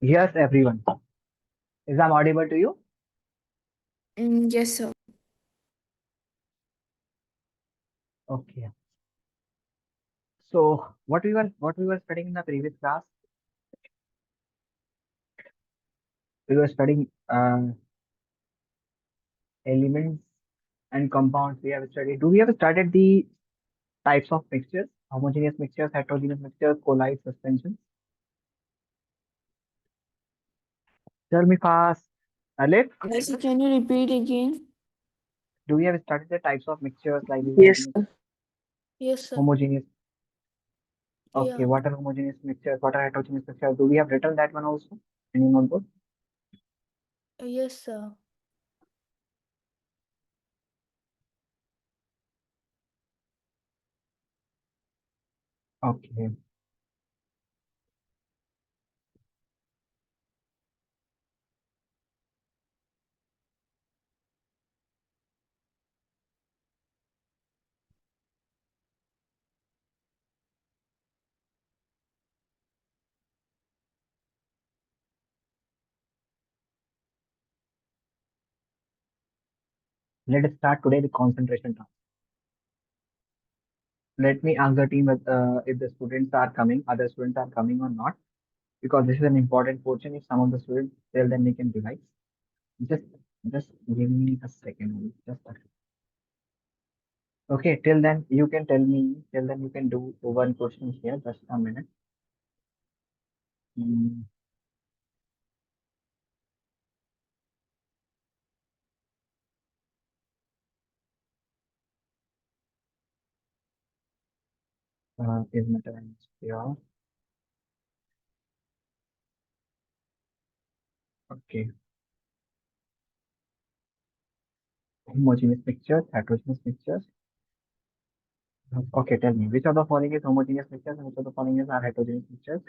Yes, everyone. Is I'm audible to you? Yes, sir. Okay. So what we were studying in the previous class, we were studying elements and compounds. We have studied. Do we have started the types of mixtures? Homogeneous mixtures, heterogeneous mixtures, colloid suspensions. Tell me fast. Alif, Yes, sir. Can you repeat again? do we have started the types of mixtures like the Yes, homogeneous? sir. Yes, sir. Homogeneous. Okay, Yeah. what are homogeneous mixtures? What are heterogeneous mixtures? Do we have written that one also in your notebook? Yes, sir. Okay. Let us start today the concentration task. Let me ask the team if the students are coming, other students are coming or not, because this is an important portion. If some of the students tell, then we can revise. Just, just give me a second only. Just a second. Okay. Till then, you can tell me. Till then, you can do one question here. Just a minute. Mm, is matter and here. Okay. Homogeneous mixtures, heterogeneous mixtures. Okay. Tell me which of the following is homogeneous mixtures and which of the following is are heterogeneous mixtures.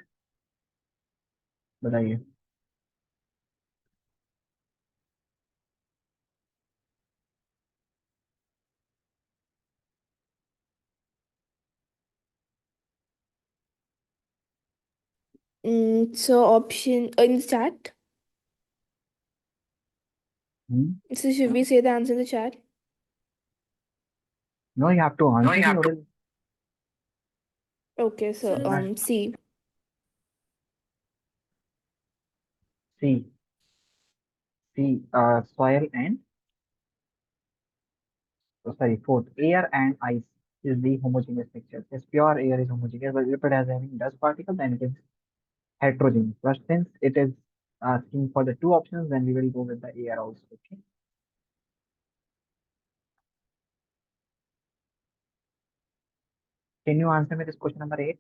बताइए. So option in the chat. Hmm? So should we say the answer in the chat? No, you have to No, answer you the have to. Odell. Okay, so C. C. C. Soil and sorry, fourth, air and ice is the homogeneous mixture. Yes, pure air is homogeneous, but if it has any dust particle, then it is heterogeneous. But since it is asking for the two options, then we will go with the air also. Okay. Can you answer me this question number 8?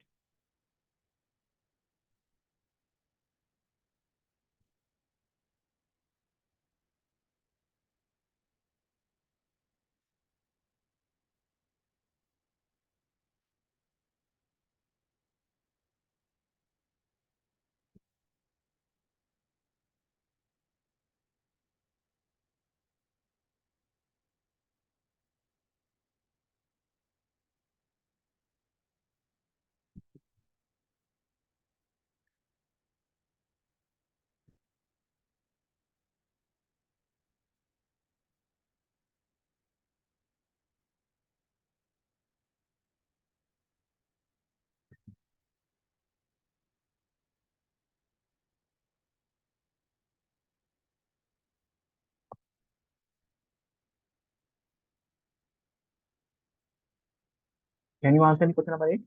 Can you answer me question number 8?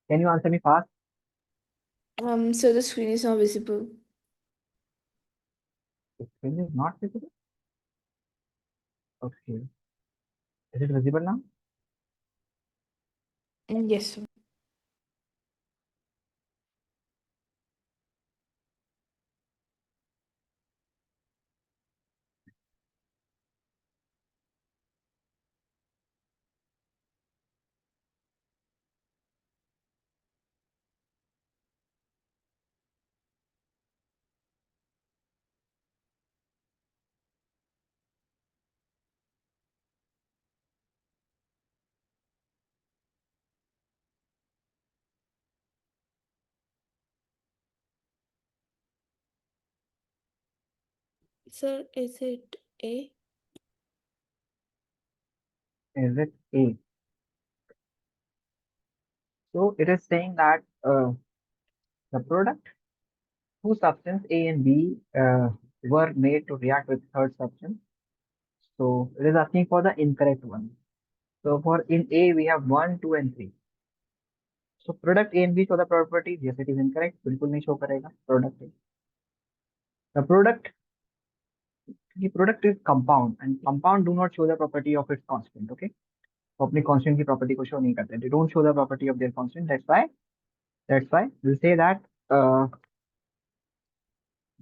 Can you answer me fast? So the screen is not visible. The screen is not visible. Okay. Is it visible now? Yes, sir. Sir, is it A? Is it A? So it is saying that the product whose substance A and B were made to react with third substance. So it is asking for the incorrect one. So for in A we have 1, 2 and 3. So product A and B show the properties. Yes, it is incorrect. बिल्कुल नहीं show करेगा product A. The product is compound and compound do not show the property of its constant. Okay. वो अपनी constant की property को show नहीं करते. They don't show the property of their constant. That's why we'll say uh,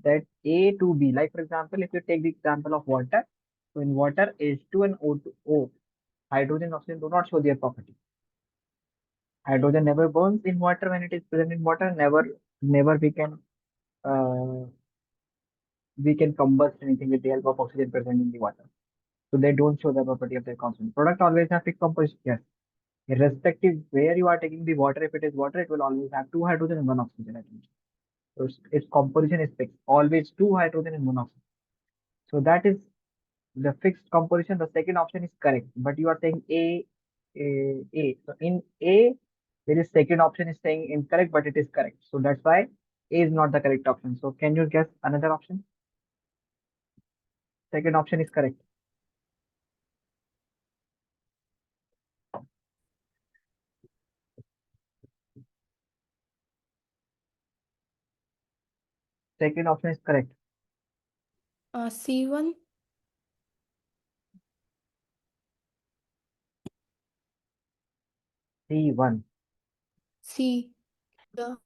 that A to B. Like for example, if you take the example of water, so in water H2 and O2O, hydrogen and oxygen do not show their property. Hydrogen never burns in water when it is present in water. Never we can combust anything with the help of oxygen present in the water. So they don't show the property of their constant. Product always have fixed composition. Yes. Irrespective where you are taking the water, if it is water, it will always have two hydrogen and one oxygen at least. So its composition is fixed. Always two hydrogen and one oxygen. So that is the fixed composition. The second option is correct. But you are saying A. So in A, there is second option is saying incorrect, but it is correct. So that's why A is not the correct option. So can you guess another option? Second option is correct. Second option is correct. C1? C1. C. The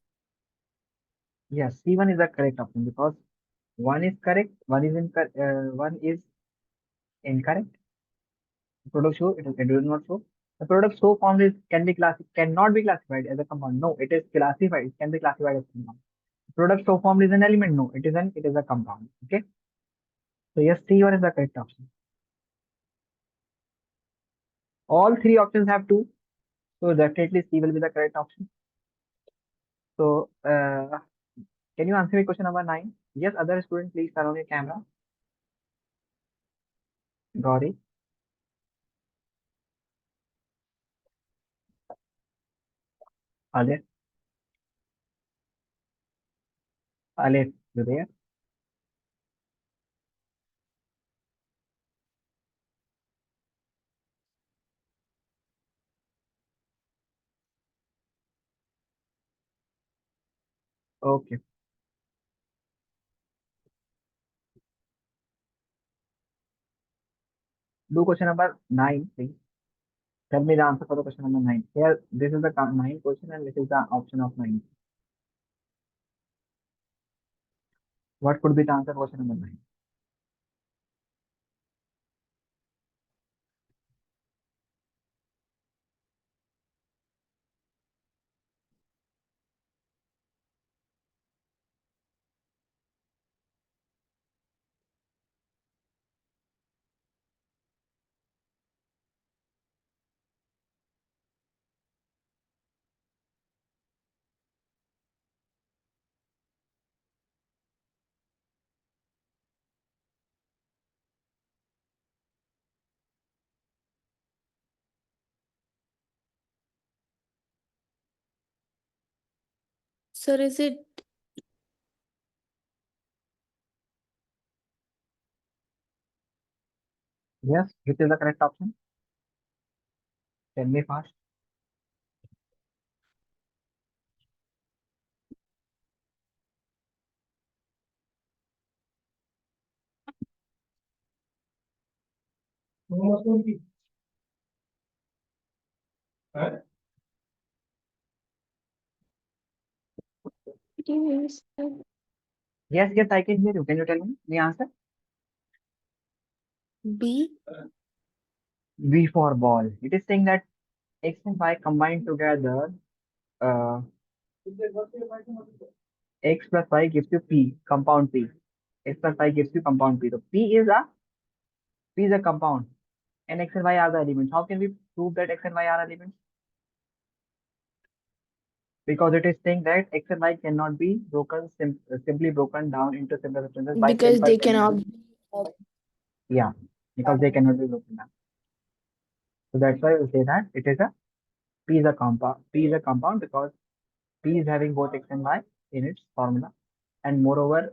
Yes, C1 is the correct option because one is correct, one is incorrect. The product show it does not show. The product so formed is cannot be classified as a compound. No, it is classified. It can be classified as compound. Product so formed is an element. No, it is a compound. Okay. So yes, C1 is the correct option. All three options have two. So definitely C will be the correct option. So can you answer me question number 9? Yes, other student, please turn on your camera. Gauri, Alif, Alif, you there? Okay. Do question number 9, please. Tell me the answer for the question number 9. Here, this is the 9 question and this is the option of 9. What could be the answer for question number 9? Sir, is it Yes, which is the correct option? Tell me fast. it is Yes, I can hear you. Can you tell me the answer? B? V for ball. It is saying that X and Y combined together, uh, X plus Y gives you P, compound P. X plus Y gives you compound P. So P is a compound and X and Y are the elements. How can we prove that X and Y are elements? because it is saying that X and Y cannot be simply broken down into simpler substances by because simple they cannot. chemical. Yeah, because they cannot be broken down. So that's why we say that it is a P is a compound. P is a compound because P is having both X and Y in its formula, and moreover,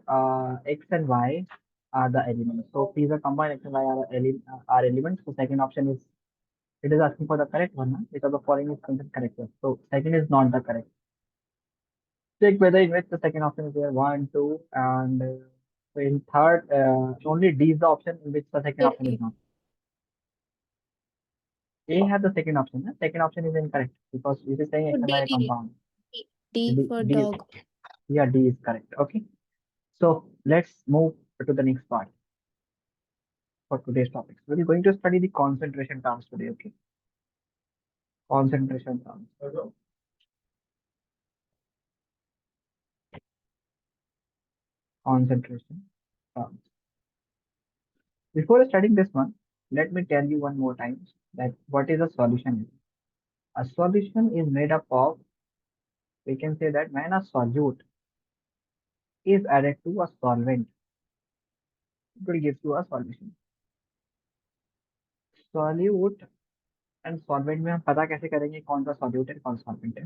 X and Y are the elements. So P is a compound, X and Y are elements. So second option is, it is asking for the correct one, huh? Because the following is considered correct one. So second is not the correct. Check whether in which the second option is there, one, two, and so in third, only D is the option in which the second option is So not. A has the second option. Huh? Second option is incorrect because it is saying X and Y are D. compound. D D, for D is, dog. yeah, D is correct. Okay. So let's move to the next part for today's topics. We're going to study the concentration terms today. Okay. Concentration terms. Concentration terms. Before studying this one, let me tell you one more time that what is a solution is. A solution is made up of, we can say that when a solute is added to a solvent, it will give you a solution. Solute and solvent में हम पता कैसे करेंगे कौन सा solute है कौन सा सॉल्वेंट है.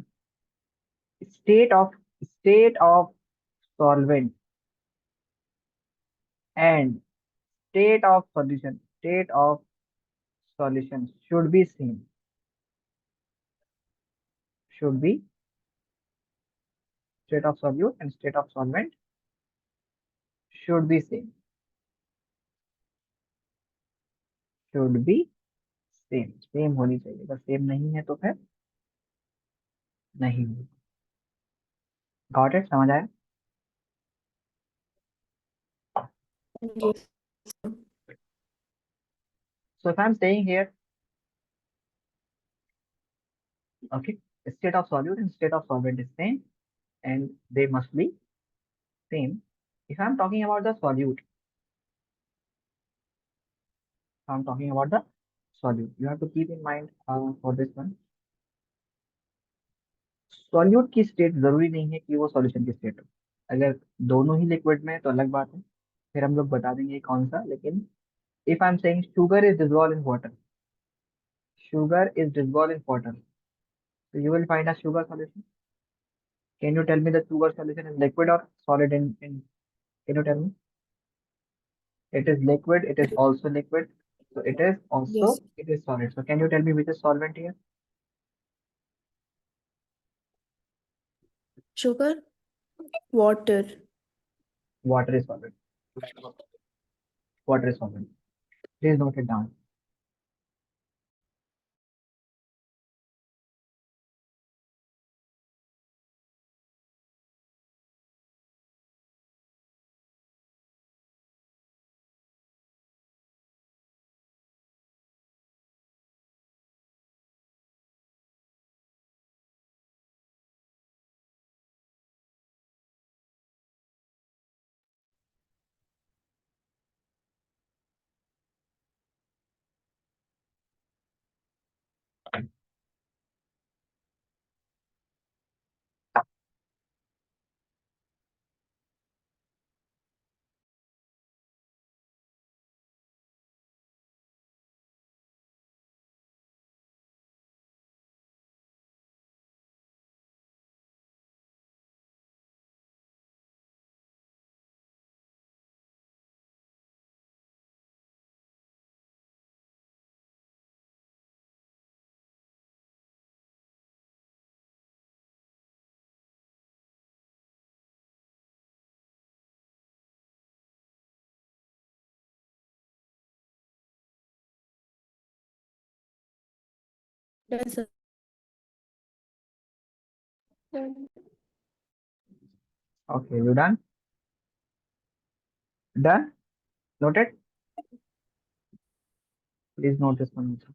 State of solvent and state of solution should be state of solute and state of solvent should be same same होनी चाहिए. अगर सेम नहीं है तो फिर नहीं होगी. Got it? समझ आया? Yes. So if I'm saying here, okay, state of solute and state of solvent is same and they must be same. If I'm talking about the solute, I'm talking about the solute. You have to keep in mind for this one. Solute की state जरूरी नहीं है कि वो solution की state हो. अगर दोनों ही लिक्विड में है तो अलग बात है, फिर हम लोग बता देंगे कौन सा. लेकिन if I am saying sugar is dissolve in water, so you will find a sugar solution. Can you tell me the sugar solution is liquid or solid in can you tell me? It is liquid, it is also liquid, so it is Yes. also it is solid. So can you tell me which is solvent here? Sugar. Water. Water is solid. Water is solid. Please note it down. Done, sir. Okay, you done? Done? Noted? Please note this one also.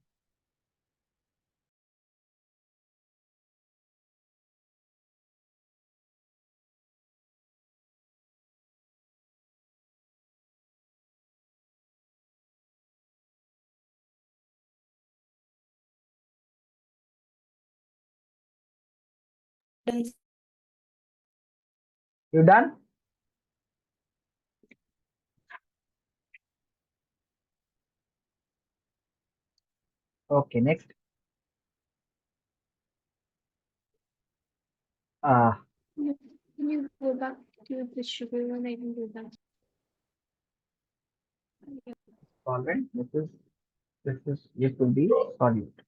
Done. You done? Okay, next. Uh, Can you go back to the sugar one? I can do that. solvent. This will be solute.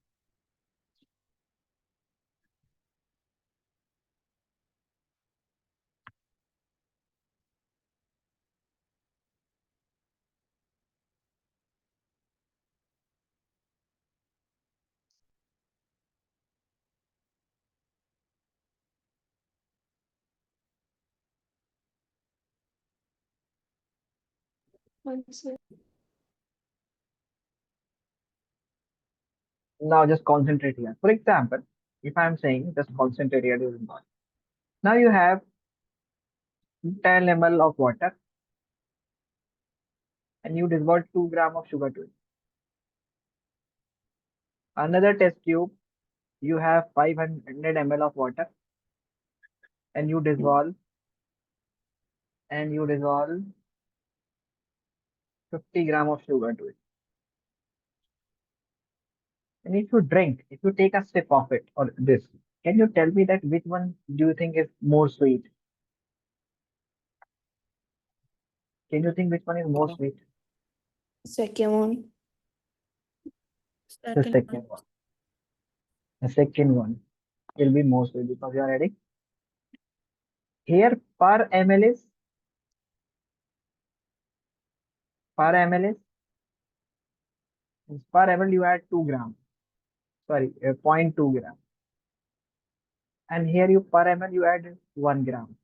One sec. Now just concentrate here. For example, if I'm saying just concentrate here, this is not. Now you have 10 ml of water and you dissolve 2 gram of sugar to it. Another test tube, you have 500 ml of water and you dissolve 50 gram of sugar to it. And if you drink, if you take a sip of it or this, can you tell me that which one do you think is more sweet? Can you think which one is more sweet? Second one. The Second second one. one. The second one will be more sweet because you are ready. Here per ml you add 2 gram. Sorry, 0.2 gram. And here you per ml you add 1 gram.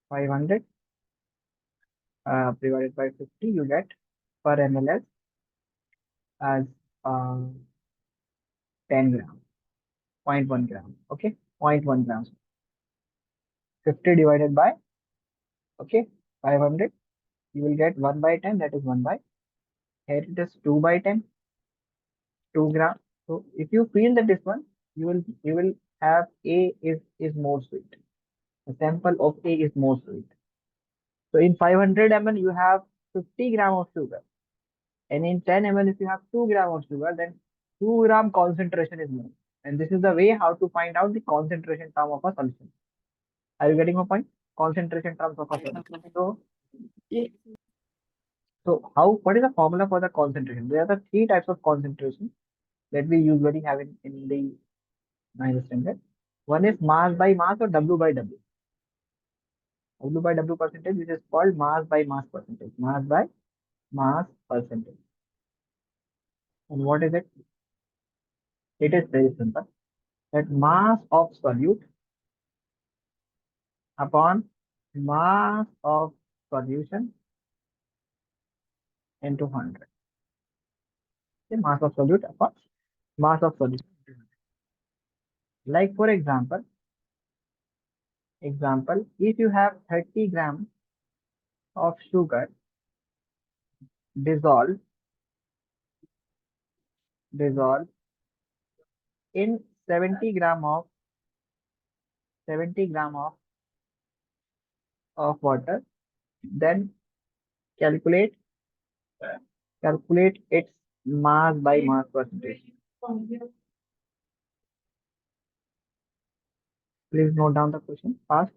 500 divided by 50 you get per ml as uh, 10 gram. 0.1 gram. Okay, 0.1 grams. 50 divided by, okay, 500, you will get 1 by 10, that is 1 by, here it is 2 by 10, 2 gram. So if you feel that this one, you will have A is more sweet. The sample of A is more sweet. So in 500 ml you have 50 gram of sugar, and in 10 ml if you have 2 gram of sugar, then 2 gram concentration is more. And this is the way how to find out the concentration term of a solution. Are you getting my point? Concentration terms of a solution. Yeah. So what is the formula for the concentration? There are the three types of concentration that we usually have in the ninth standard. One is mass by mass or W by W. W by W percentage, which is called mass by mass percentage. Mass by mass percentage. And what is it? It is very simple. That mass of solute upon mass of solution into 100. The mass of solute upon mass of solution. Like for example, if you have 30 grams of sugar dissolved dissolved in 70 gram of water, then calculate calculate its mass by mass percentage. Please note down the question fast.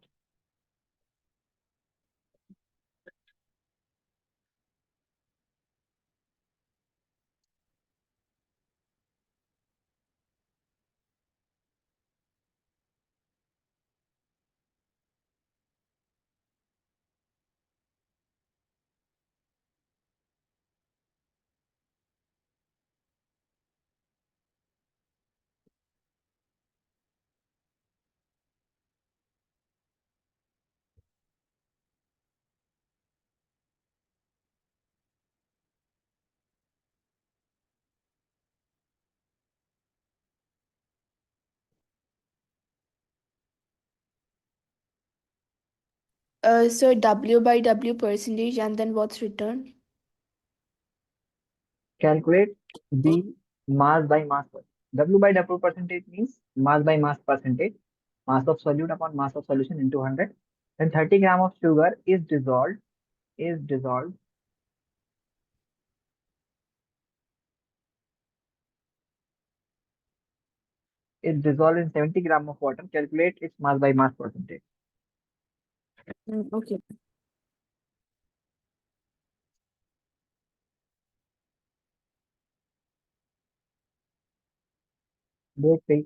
So W by W percentage and then what's returned? Calculate the mass by mass percentage. W by W percentage means mass by mass percentage. Mass of solute upon mass of solution into 100. Then 30 gram of sugar is dissolved in 70 gram of water. Calculate its mass by mass percentage. Okay. Do it, please.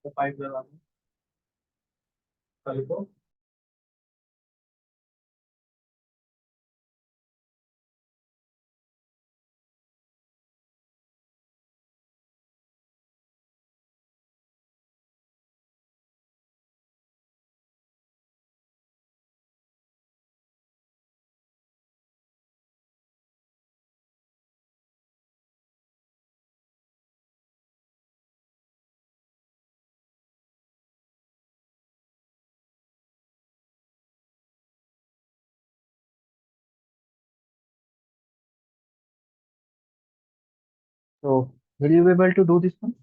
So 5 కలిపో. So will you be able to do this one?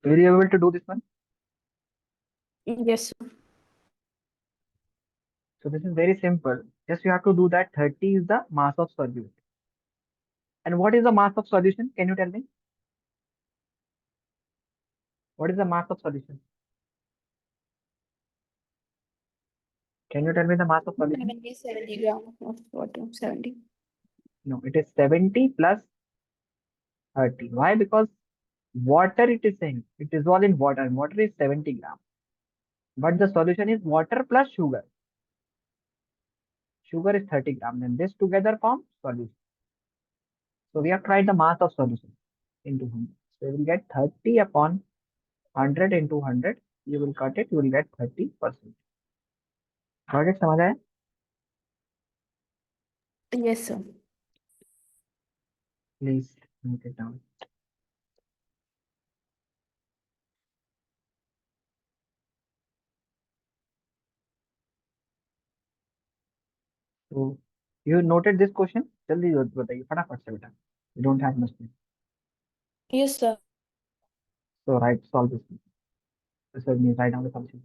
Will you be able to do this one? Yes, sir. So this is very simple. Just you have to do that 30 is the mass of solute. And what is the mass of solution? Can you tell me? What is the mass of solution? Can you tell me the mass of solution? 70 gram of water. 70. No, it is 70 plus 30. Why? Because water it is saying it is all in water and water is 70 gram. But the solution is water plus sugar. Sugar is 30 gram. Then this together forms solution. So we have tried the mass of solution into 100. So you will get 30 upon 100 into 100. You will cut it. You will get 30%. Got it? समझ आया? Yes, sir. Please note it down. So you noted this question? जल्दी बताइए फटाफट से बेटा. You don't have much time. Yes, sir. So solve this. This means write down the solution.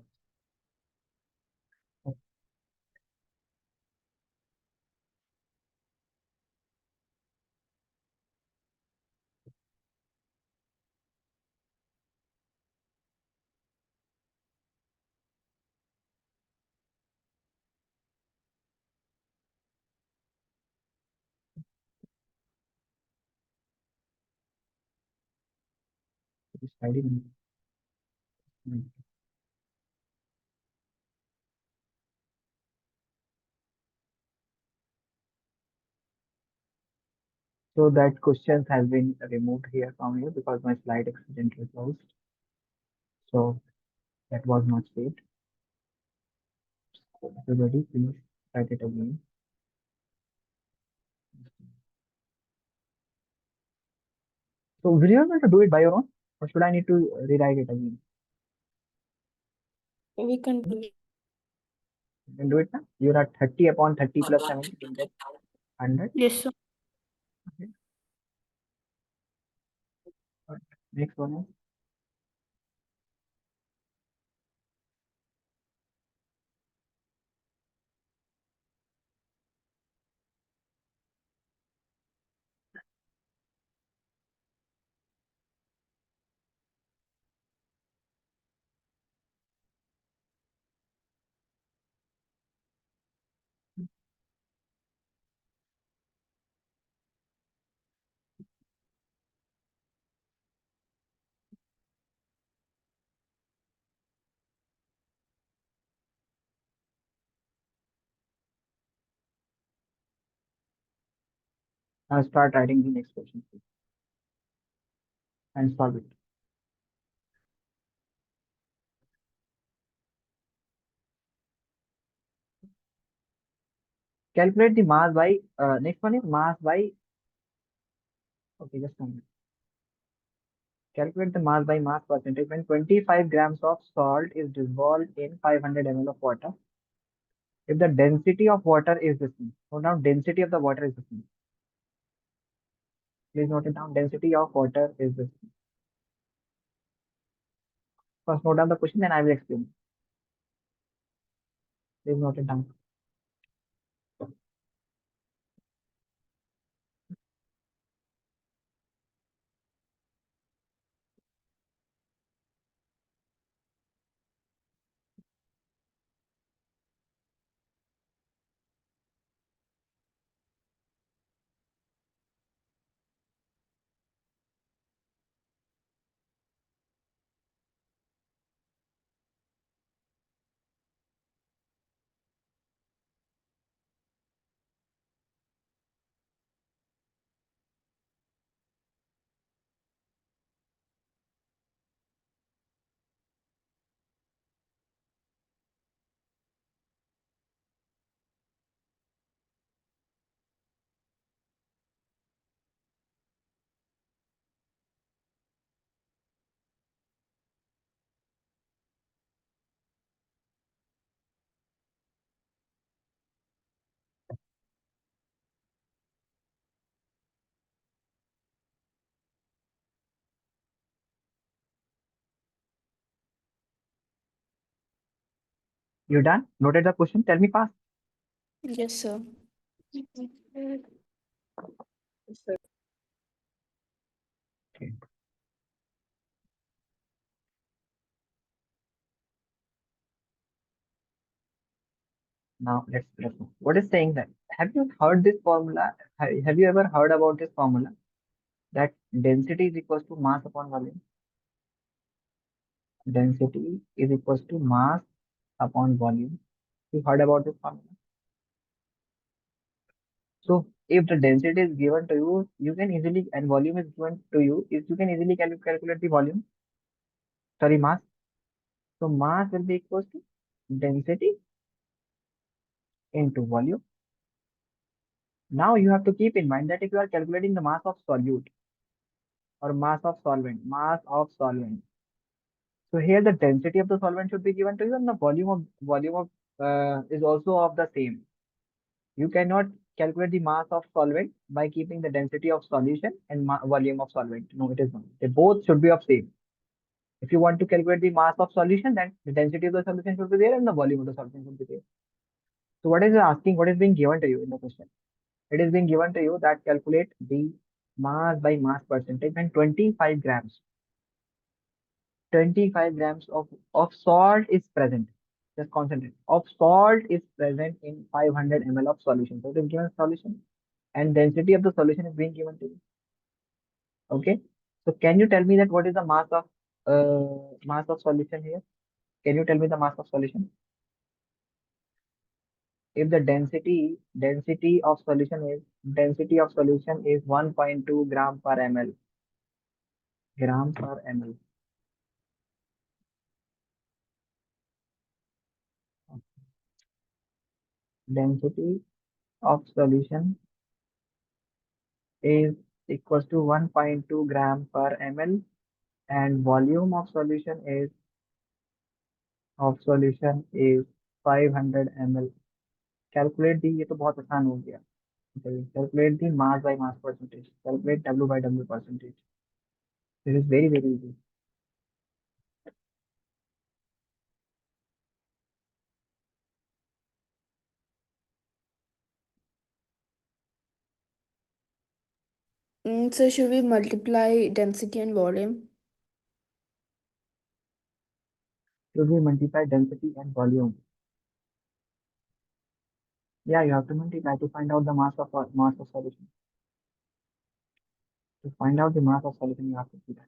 Just write it in. So that question has been removed here from here because my slide accidentally closed. So that was not saved. So everybody, please write it again. So will you able to do it by your own, or should I need to rewrite it again? We can do. You can do it now. You're at 30 upon 30 plus 70, you will get 100. Yes, sir. Okay. But next one is, now start writing the next question please, and solve it. Calculate the mass by, next one is mass by, okay, just a minute. Calculate the mass by mass percentage when 25 grams of salt is dissolved in 500 ml of water. If the density of water is the same. Note down density of the water is the same. Please note it down. Density of water is the same. First note down the question, then I will explain. Please note it down. You done? Noted the question. Tell me fast. Yes, sir. Okay. Now let's know. What is saying that? Have you heard this formula? Have you ever heard about this formula? That density is equals to mass upon volume. Density is equals to mass upon volume. You heard about this formula? So if the density is given to you, you can easily, and volume is given to you, if you can easily calculate the volume, sorry, mass. So mass will be equals to density into volume. Now you have to keep in mind that if you are calculating the mass of solute or mass of solvent. So here the density of the solvent should be given to you, and the volume of is also of the same. You cannot calculate the mass of solvent by keeping the density of solution and volume of solvent. No, it is not. They both should be of same. If you want to calculate the mass of solution, then the density of the solution should be there and the volume of the solution should be there. So what is it asking? What is being given to you in the question? It is being given to you that calculate the mass by mass percentage when 25 grams of salt is present. Just concentrate. Of salt is present in 500 ml of solution. So it is given solution and density of the solution is being given to you. Okay. So can you tell me that what is the mass of solution here? Can you tell me the mass of solution? If the density of solution is 1.2 gram per ml, gram per ml. Density of solution is equals to 1.2 gram per ml, and volume of solution is 500 ml. Calculate the, ये तो बहुत आसान हो गया. Calculate the mass by mass percentage. Calculate W by W percentage. This is very very easy. So should we multiply density and volume? Should we multiply density and volume? Yeah, you have to multiply to find out the mass of solution. To find out the mass of solution, you have to do that.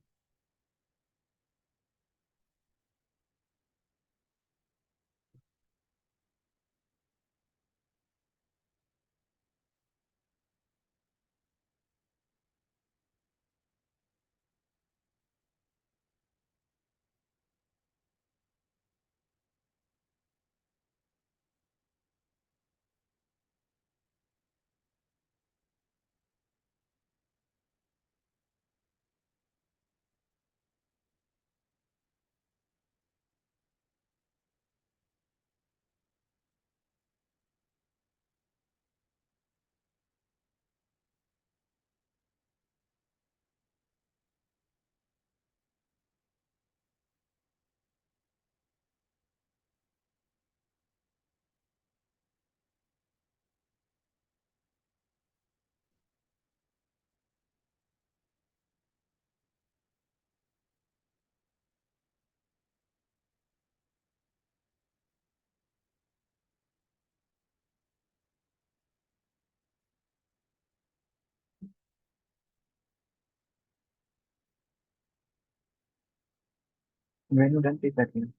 When you done, please let me know.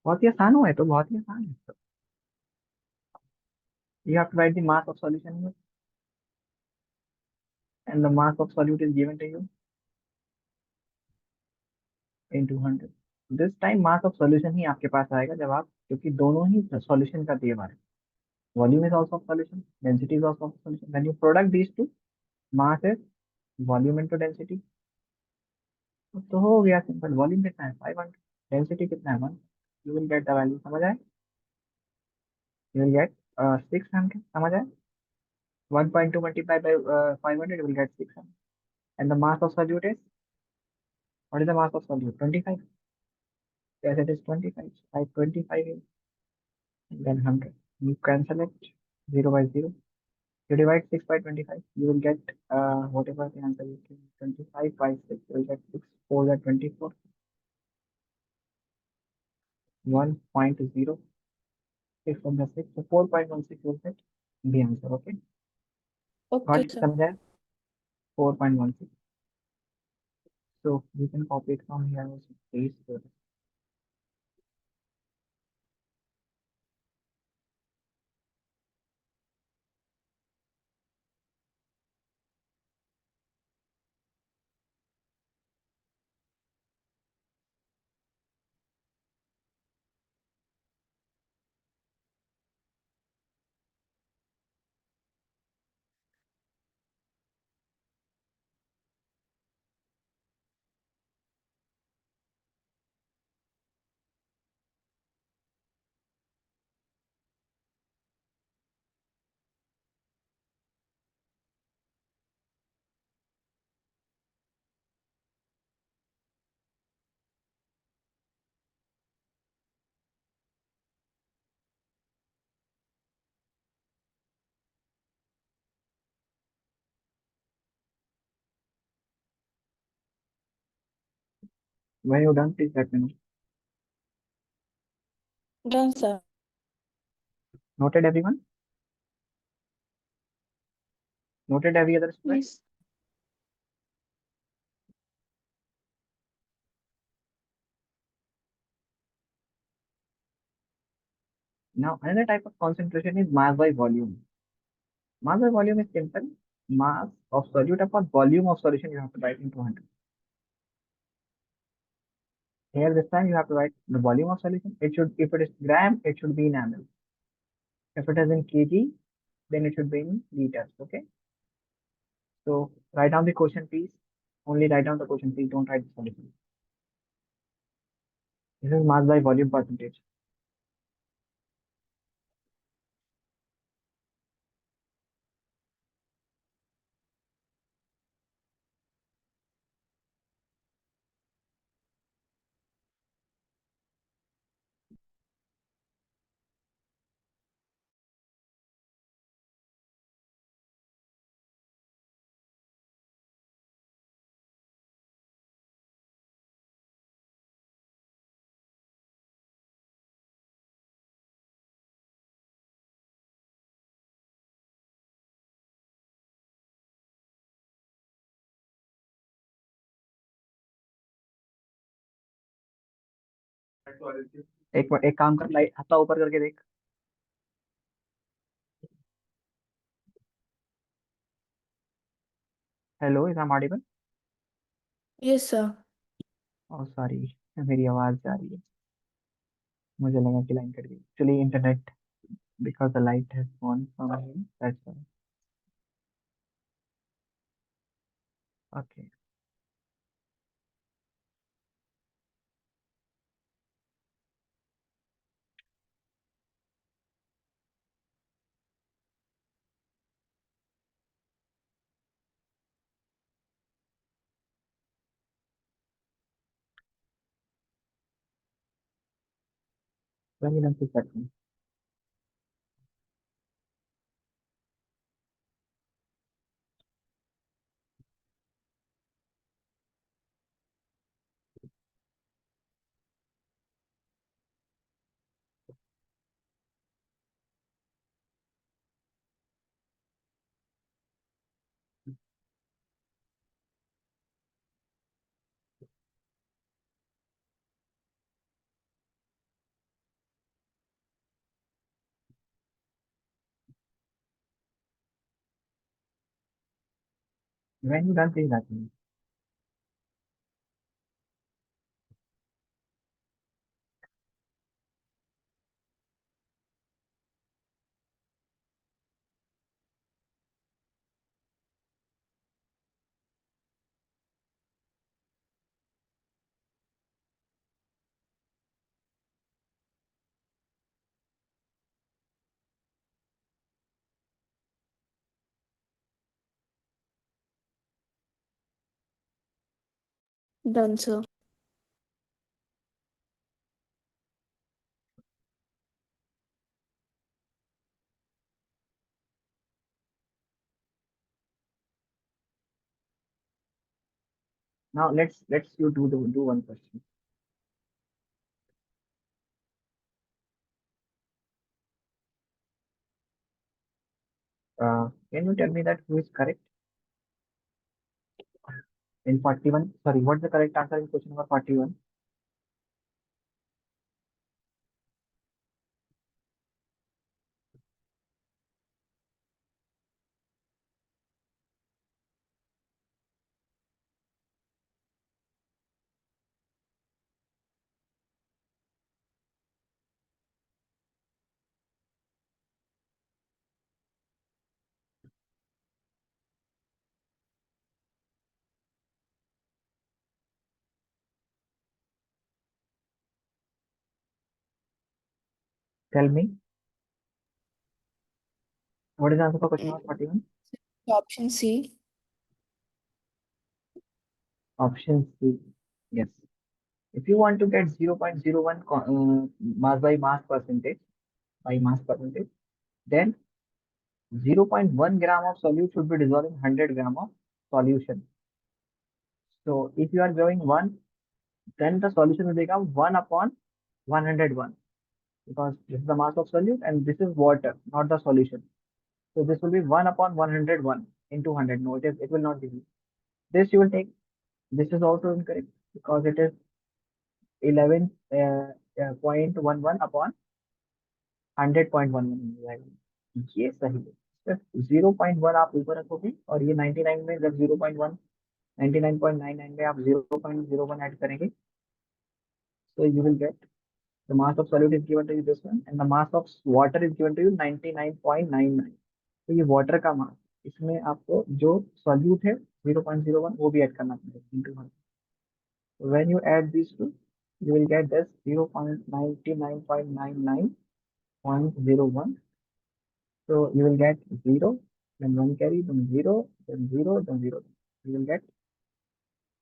बहुत ही आसान हुआ है, तो बहुत ही आसान है. You have to write the mass of solution here, and the mass of solute is given to you in 200. This time mass of solution ही आपके पास आएगा जब आप, क्योंकि दोनों ही solution का दिए हुआ है. Volume is also a solution, density is also a solution. When you product these two, mass is volume into density. तो हो गया सिंपल. वॉल्यूम कितना है 500, डेंसिटी कितना है 1. You will get the value. समझ आए? You will get 600. समझ आए? 1.2 multiplied by 500, you will get 600. And the mass of solute is, what is the mass of solute? 25. Yes, it is 25. By 25 is, and then 100. You cancel it, 0 by 0. You divide 6 by 25, you will get whatever the answer is. 25 by 6, you will get 6. 4 are 24. 1.0. 6 from the 6. So 4.16 you will get the answer. Okay. Okay, Got it? sir. Samjha? 4.16. So you can copy it from here also. Please. When you're done, please let me know. Done, sir. Noted, everyone? Noted, every other student? Yes. Now, another type of concentration is mass by volume. Mass by volume is simple. Mass of solute upon volume of solution you have to write in 200. Here this time you have to write the volume of solution. It should, if it is gram, it should be in ml. If it is in kg, then it should be in liters. Okay. So write down the question, please. Only write down the question, please. Don't write the solution. This is mass by volume percentage. एक काम कर, light हाथा ऊपर करके देख। Hello, is am audible? Yes, sir. Oh sorry, मेरी आवाज जा रही है। मुझे लगा कि लाइन कट गई, actually internet, because the light has gone from here, that's why. Okay, when you done this setting. When you done this setting. Done, sir. Now let's you do one question. Can you tell me that who is correct in 41? Sorry, what's the correct answer in question number 41? Tell me, what is the answer for question number Mm. 41? Option C. Option C. Yes. If you want to get 0.01 mass by mass percentage, then 0.1 gram of solute should be dissolved in 100 gram of solution. So if you are giving 1, then the solution will become 1 upon 101, because this is the mass of solute and this is water, not the solution. So this will be 1 upon 101 into 100. No, it will not be this. This you will take. This is also incorrect because it is 11.11 upon 100.11, ये सही है। सिर्फ 0.1 आप ऊपर रखोगे और ये 99 में जब 0.1 99.99 में आप 0.01 ऐड करेंगे, so you will get the mass of solute is given to you this one and the mass of water is given to you 99.99. तो ये वाटर का मास, इसमें आपको जो सॉल्यूट है 0.01 वो भी ऐड करना पड़ेगा into 1. When you add these two, you will get this 0.99.99.01. So you will get 0, then 1 carry, then 0, then 0, then 0. You will get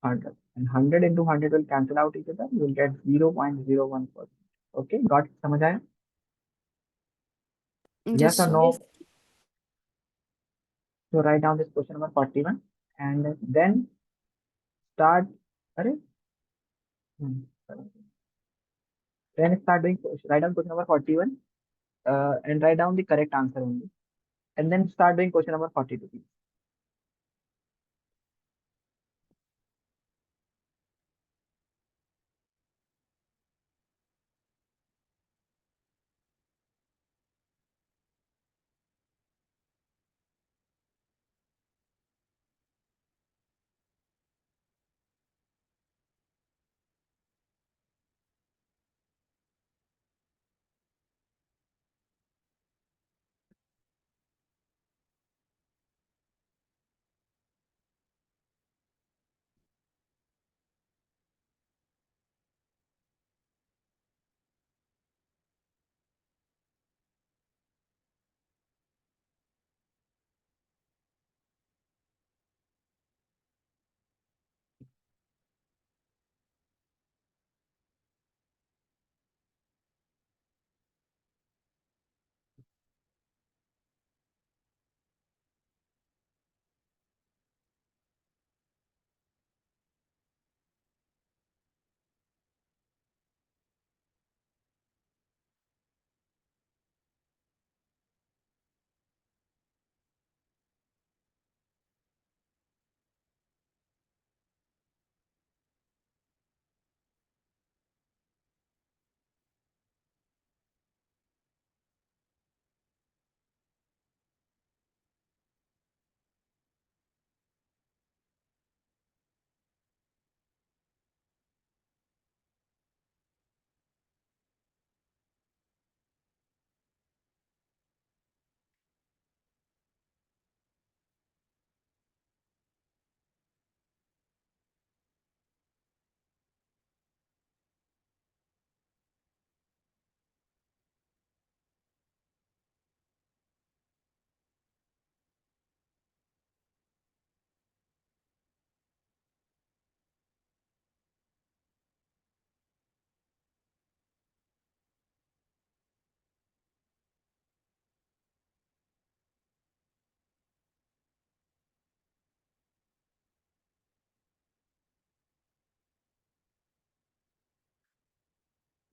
100. And 100 into 100 will cancel out each other. You will get 0.01%. Okay, got it? समझ आया? Yes Yes, or sir. no? So write down this question number 41 and then start. अरे, sorry. Then start doing, write down question number 41 and write down the correct answer only. And then start doing question number 42. Please.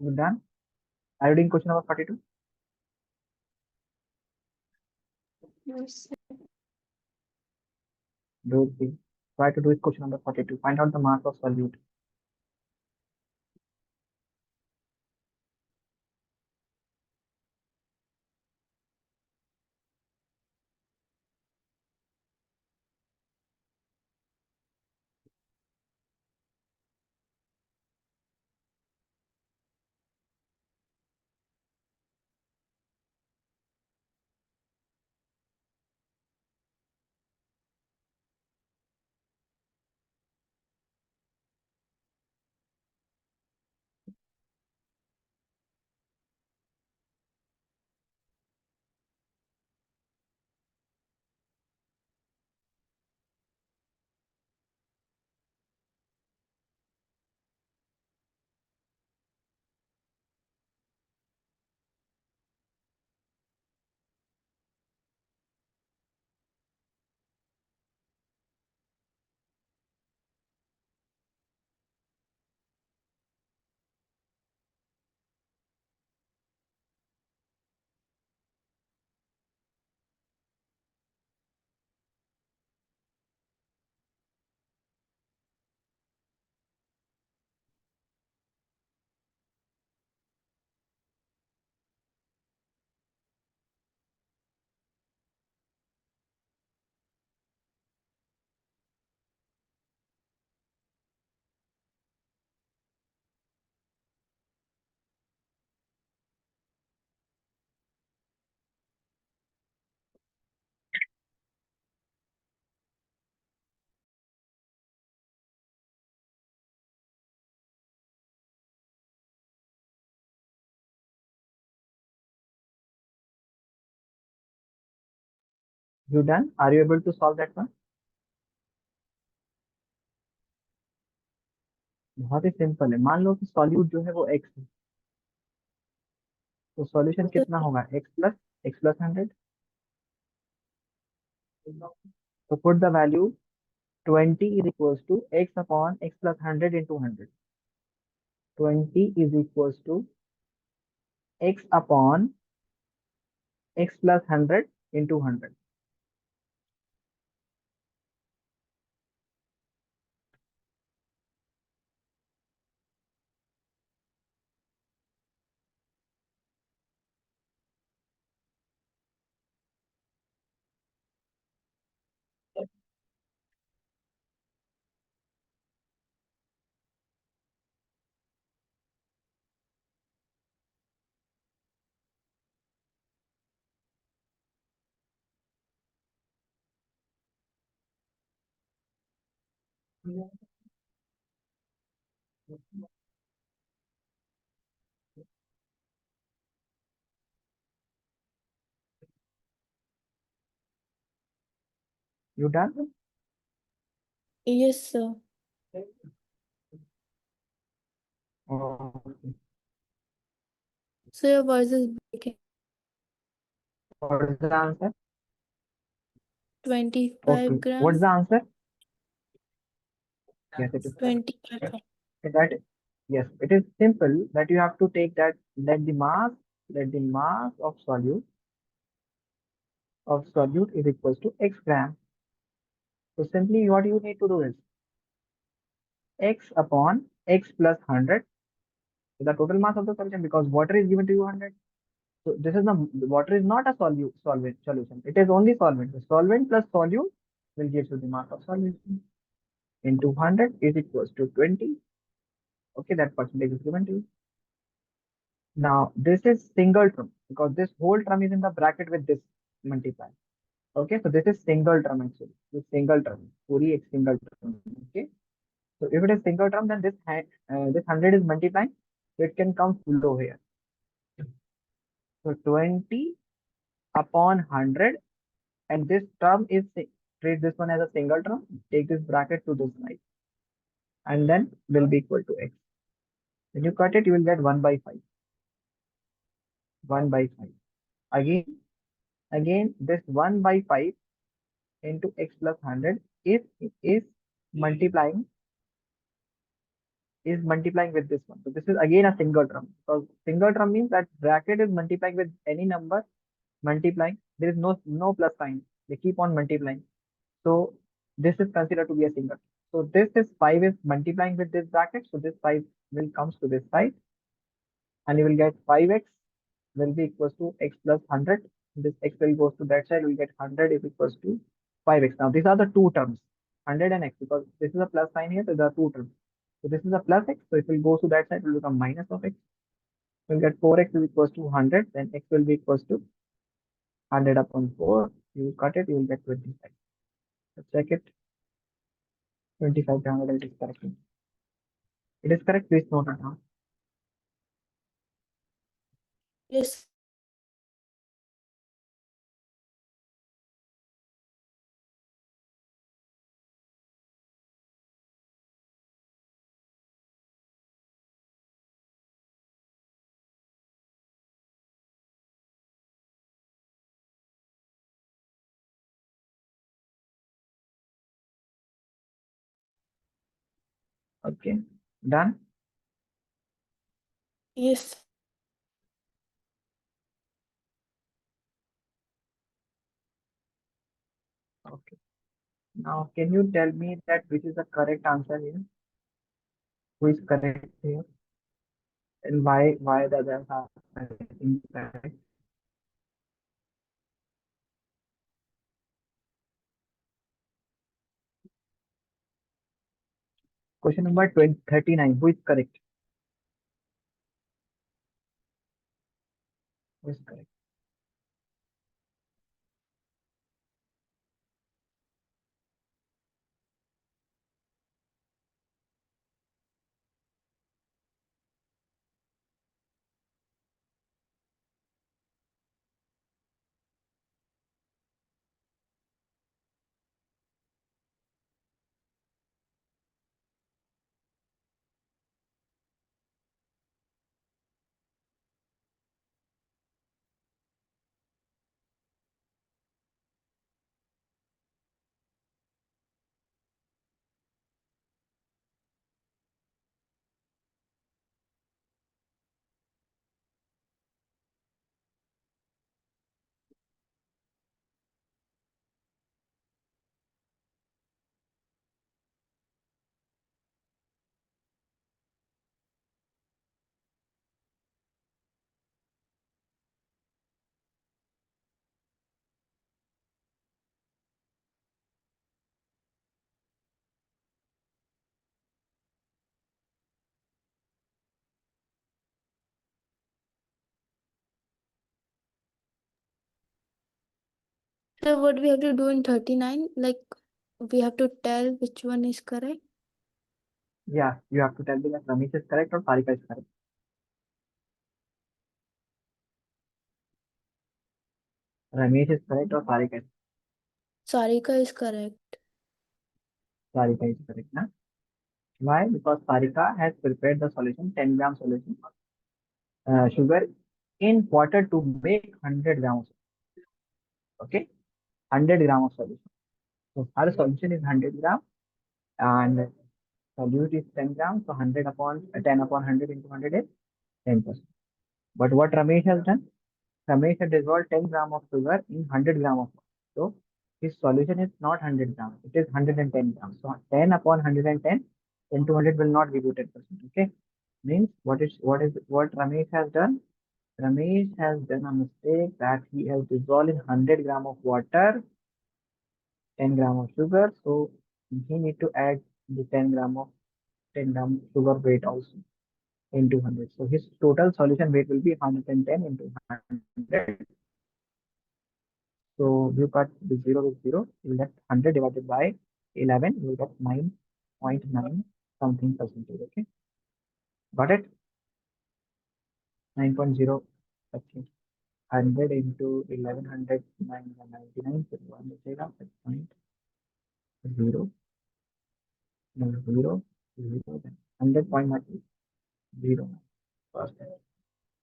You done? Are you doing question number 42? Yes. Do it, please. Try to do it question number 42. Find out the mass of solute. You done? Are you able to solve that one? बहुत ही simple है. मान लो कि solute जो है वो x है. तो solution कितना होगा? x plus 100. So put the value 20 is equals to x upon x plus 100 into 100. 20 is equals to x upon x plus 100 into 100. You done? Yes, sir. Okay. So your voice is breaking. What is the answer? 25 Okay. What is gram. the answer? Yes, it is correct. 25. That yes, it is simple that you have to take that let the mass of solute is equals to x gram. So simply what you need to do is x upon x plus 100 is the total mass of the solution because water is given to you 100. So this is the water is not a solvent solution. It is only solvent. The solvent plus solute will give you the mass of solution into 100 is equals to 20. Okay, that percentage is given to you. Now this is single term because this whole term is in the bracket with this multiply. Okay, so this is single term actually. This single term, puri ek single term. Okay, so if it is single term, then this 100 is multiplying, so it can come below here. So 20 upon 100, and this term is treat this one as a single term. Take this bracket to this side, and then will be equal to x. When you cut it, you will get 1 by 5. 1 by 5. Again, this 1 by 5 into x plus 100 if it is multiplying is multiplying with this one. So this is again a single term. So single term means that bracket is multiplying with any number, multiplying. There is no plus sign. They keep on multiplying. So this is considered to be a single. So this is 5 is multiplying with this bracket. So this 5 will comes to this side, and you will get 5x will be equals to x plus 100. This x will goes to that side. We get 100 is equals to 5x. Now these are the two terms, 100 and x, because this is a plus sign here. So there are two terms. So this is a plus x. So it will go to that side. It will become minus of x. We'll get 4x is equals to 100. Then x will be equals to 100 upon 4. You will cut it. You will get 25. Let's check it. 25 to 100 is correct. It is correct. Please note it down. Yes. Okay. Done. Yes. Okay. Now, can you tell me that which is the correct answer here? Who is correct here? And why the others are incorrect? Question number 20, 39. Who is correct? Who is correct? So what we have to do in 39, like we have to tell which one is correct. Yeah, you have to tell me that Ramesh is correct or Sarika is correct. Ramesh is correct or Sarika is correct. Sarika is correct. Na? Why? Because Sarika has prepared the solution, 10 gram solution, sugar in water to make 100 grams. Okay, 100 gram of solution. So her solution is 100 gram and solute is 10 grams. So 100 upon 10 upon 100 into 100 is 10%. But what Ramesh has done? Ramesh has dissolved 10 gram of sugar in 100 gram of water. So his solution is not 100 grams. It is 110 grams. So 10 upon 110 into 100 will not give you 10%. Okay. Means what Ramesh has done? Ramesh has done a mistake that he has dissolved in 100 gram of water 10 gram of sugar. So he need to add the 10 gram sugar weight also into 100. So his total solution weight will be 110 into 100. So you cut the 0 with 0. You will get 100 divided by 11. You will get 9.9 something percentage. Okay. Got it? 9.0. Okay. 100 into 1100 999 फिर 1 बचेगा फिर point 0 0 0 100.0%.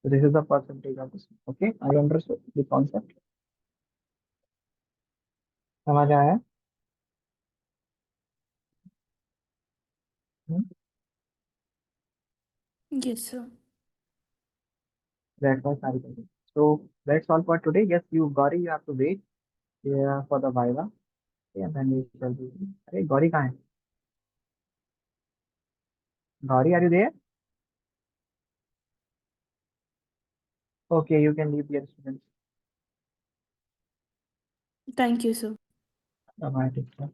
So this is the percentage of this. Okay, I understood the concept. समझ आया? Hmm? Yes, sir. That's all, Sarika. So that's all for today. Yes, you, Gauri, you have to wait, yeah, for the Viva. Yeah, then we shall do. Hey, Gauri, kahan hai? Gauri, are you there? Okay, you can leave the students. Thank you, sir. Bye, take care.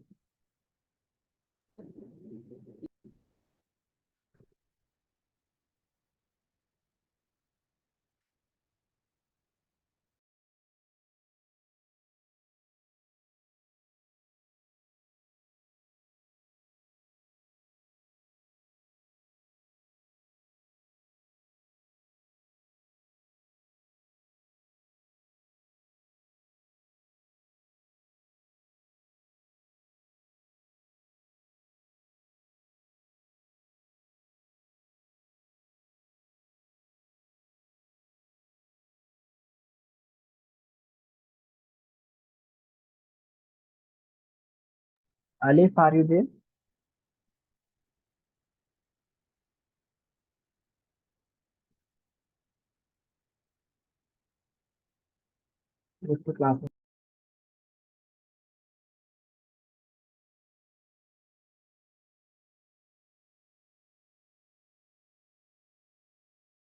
Alif, are you there? Go to class.